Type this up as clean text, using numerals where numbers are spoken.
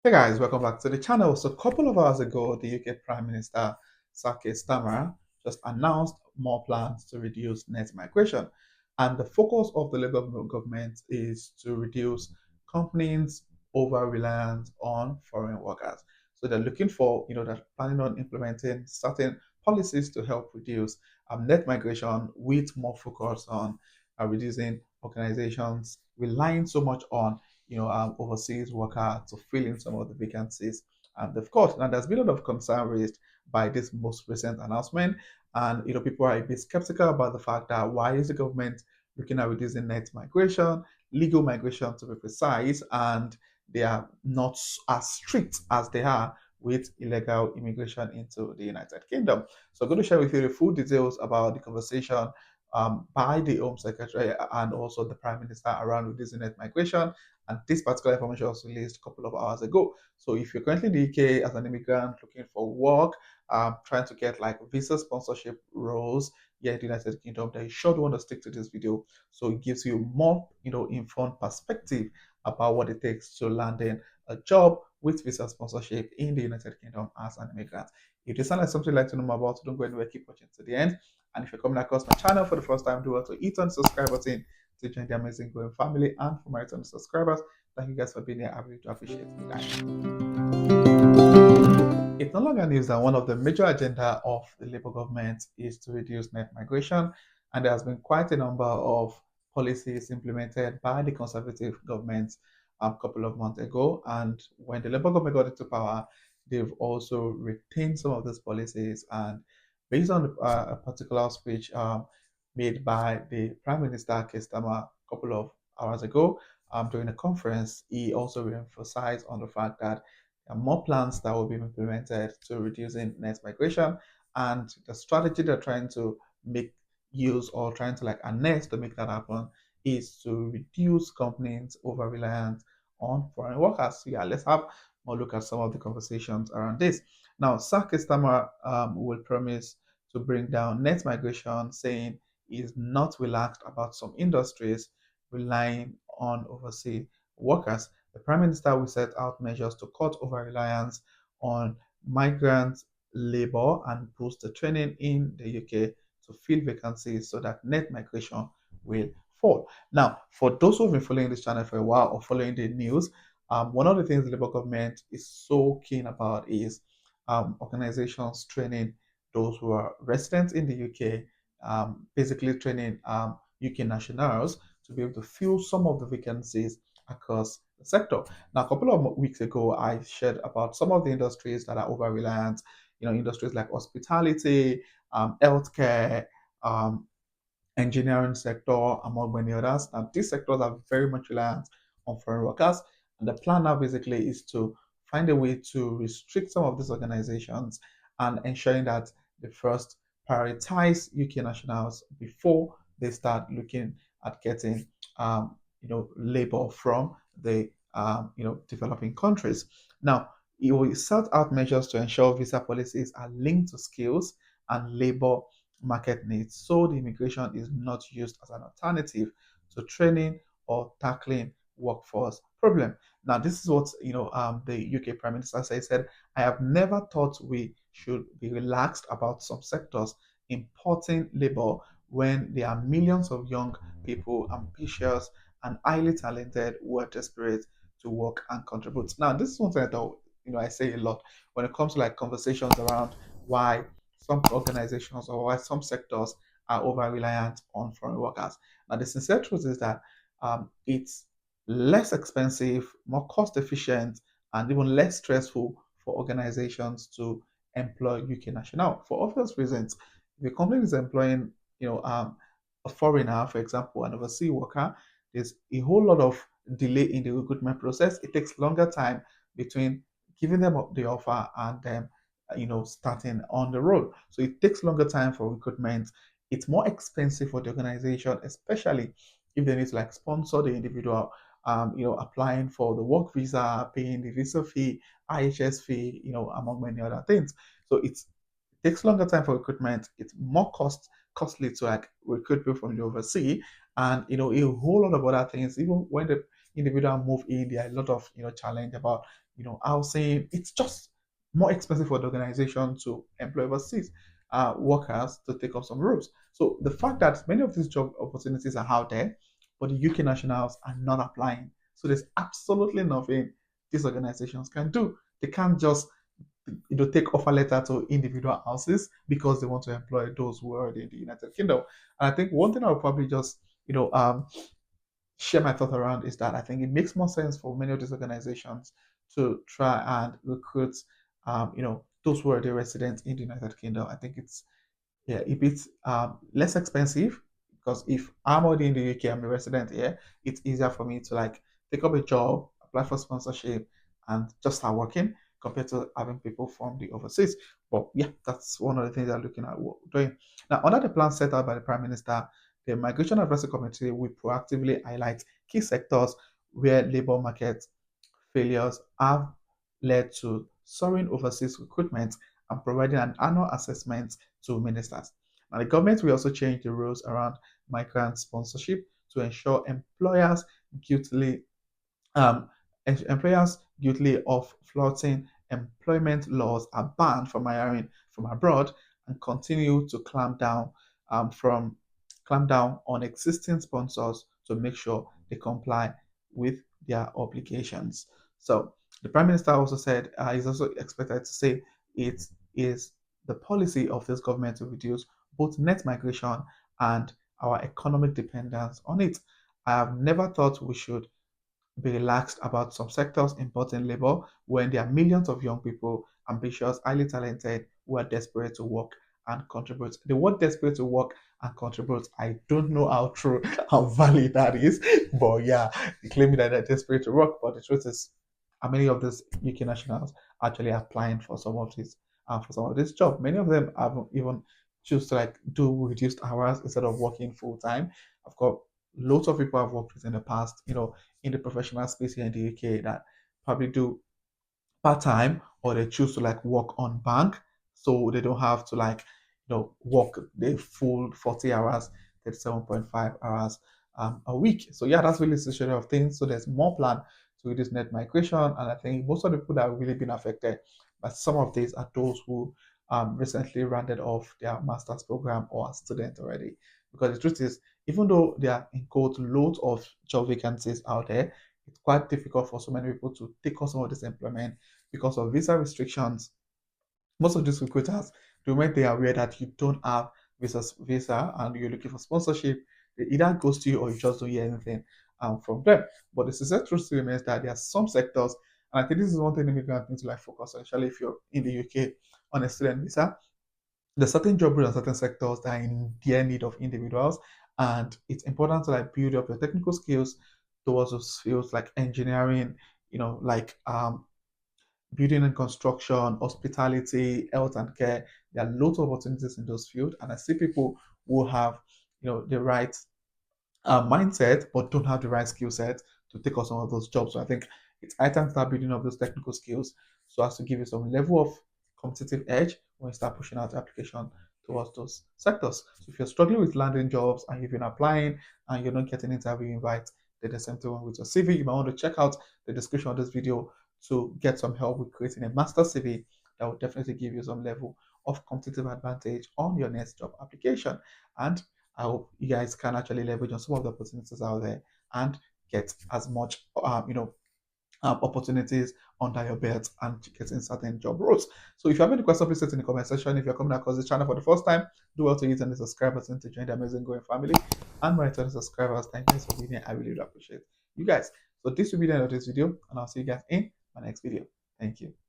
Hey guys, welcome back to the channel. So a couple of hours ago, the UK Prime Minister Sake Starmer just announced more plans to reduce net migration. And the focus of the Labour government is to reduce companies' over-reliance on foreign workers. So they're looking for, they're planning on implementing certain policies to help reduce net migration with more focus on reducing organizations relying so much on overseas worker to fill in some of the vacancies. And of course, now there's been a lot of concern raised by this most recent announcement. And people are a bit skeptical about the fact that why is the government looking at reducing net migration, legal migration to be precise, and they are not as strict as they are with illegal immigration into the United Kingdom. So I'm going to share with you the full details about the conversation by the Home Secretary and also the Prime Minister around reducing net migration. And this particular information was released a couple of hours ago. So if you're currently in the UK as an immigrant looking for work, trying to get like visa sponsorship roles here in the United Kingdom, then you should want to stick to this video. So it gives you more, informed perspective about what it takes to landing a job with visa sponsorship in the United Kingdom as an immigrant. If this sounds like something you'd like to know more about, don't go anywhere, keep watching to the end. And if you're coming across my channel for the first time, do also hit on the subscribe button to join the amazing growing family. And for my return subscribers, thank you guys for being here. I really do appreciate it, guys. It's no longer news that one of the major agenda of the Labour government is to reduce net migration, and there has been quite a number of policies implemented by the Conservative government a couple of months ago. And when the Labour government got into power, they've also retained some of those policies. And based on a particular speech made by the Prime Minister Keir Starmer a couple of hours ago during a conference, he also re-emphasized on the fact that more plans that will be implemented to reducing net migration, and the strategy they're trying to make use or trying to like harness to make that happen is to reduce companies over reliance on foreign workers. So yeah, let's have more look at some of the conversations around this. Now, Sir Keir Starmer will promise to bring down net migration, saying he's not relaxed about some industries relying on overseas workers. The Prime Minister will set out measures to cut over reliance on migrant labor and boost the training in the UK to fill vacancies so that net migration will fall. Now, for those who've been following this channel for a while or following the news, one of the things the Labour government is so keen about is organizations training those who are residents in the UK, basically training UK nationals to be able to fill some of the vacancies across the sector. Now, a couple of weeks ago, I shared about some of the industries that are over reliant, industries like hospitality, healthcare, um, engineering sector, among many others. Now, these sectors are very much reliant on foreign workers. And the plan now basically is to find a way to restrict some of these organizations and ensuring that they first prioritize UK nationals before they start looking at getting, labor from the, developing countries. Now, it will set out measures to ensure visa policies are linked to skills and labor market needs, so the immigration is not used as an alternative to training or tackling workforce problem. Now, this is what the UK Prime Minister said. He said, "I have never thought we should be relaxed about some sectors importing labor when there are millions of young people, ambitious and highly talented, who are desperate to work and contribute." Now, this is one thing that I say a lot when it comes to like conversations around why some organizations or why some sectors are over reliant on foreign workers. Now, the sincere truth is that it's less expensive, more cost efficient, and even less stressful for organizations to employ UK national for obvious reasons. If a company is employing, a foreigner, for example, an overseas worker, there's a whole lot of delay in the recruitment process. It takes longer time between giving them the offer and them starting on the road. So it takes longer time for recruitment. It's more expensive for the organization, especially if they need to like sponsor the individual, applying for the work visa, paying the visa fee, IHS fee, among many other things. So it takes longer time for recruitment. It's more costly to like recruit people from the overseas, and a whole lot of other things. Even when the individual move in, there are a lot of challenge about housing. It's just more expensive for the organization to employ overseas workers to take up some roles. So the fact that many of these job opportunities are out there, but the UK nationals are not applying. So there's absolutely nothing these organizations can do. They can't just take offer letter to individual houses because they want to employ those who are already in the United Kingdom. And I think one thing I'll probably just share my thought around is that I think it makes more sense for many of these organizations to try and recruit those who are the residents in the United Kingdom. I think it's a bit less expensive because if I'm already in the UK, I'm a resident here, it's easier for me to like take up a job, apply for sponsorship, and just start working compared to having people from the overseas. But yeah, that's one of the things I'm looking at doing. Now, under the plan set out by the Prime Minister, the Migration Advisory Committee will proactively highlight key sectors where labor market failures have led to soaring overseas recruitment and providing an annual assessment to ministers. Now, the government will also change the rules around migrant sponsorship to ensure guiltily um, employers guilty of flouting employment laws are banned from hiring from abroad and continue to clamp down on existing sponsors to make sure they comply with their obligations. So the Prime Minister also said he's also expected to say it is the policy of this government to reduce both net migration and our economic dependence on it. I have never thought we should be relaxed about some sectors importing labor when there are millions of young people, ambitious, highly talented, who are desperate to work and contribute. The word desperate to work and contribute, I don't know how true, how valid that is, but yeah, they claim that they're desperate to work. But the truth is, how many of these UK nationals actually applying for some of this job? Many of them have even choose to like do reduced hours instead of working full time. I've got lots of people I've worked with in the past, in the professional space here in the UK that probably do part time or they choose to like work on bank so they don't have to like work the full 40 hours, 37.5 hours a week. So yeah, that's really the situation of things. So there's more plan to reduce net migration, and I think most of the people that have really been affected by some of these are those who recently rounded off their master's program or are students already. Because the truth is, even though there are in quote loads of job vacancies out there, it's quite difficult for so many people to take on some of this employment because of visa restrictions. Most of these recruiters, the moment they are aware that you don't have visa and you're looking for sponsorship, they either ghost you or you just don't hear anything from them. But the sincere truth still remains that there are some sectors, and I think this is one thing the immigrant need to like focus on, especially if you're in the UK on a student visa. There's certain job roles and certain sectors that are in dire need of individuals, and it's important to like build up your technical skills towards those fields like engineering, like building and construction, hospitality, health and care. There are lots of opportunities in those fields, and I see people who have, the right mindset, but don't have the right skill set to take on some of those jobs. So I think it's high time to start building up those technical skills so as to give you some level of competitive edge when you start pushing out application towards those sectors. So if you're struggling with landing jobs and you've been applying and you're not getting interview invites, then the same thing with your CV. You might want to check out the description of this video to get some help with creating a master CV that will definitely give you some level of competitive advantage on your next job application. And I hope you guys can actually leverage on some of the opportunities out there and get as much, opportunities under your belt and getting certain job roles. So if you have any questions, please set in the comment section. If you're coming across this channel for the first time, do well to hit on the subscribe button to join the amazing growing family. And my returning subscribers, thank you guys for being here. I really do appreciate you guys. So this will be the end of this video, and I'll see you guys in my next video. Thank you.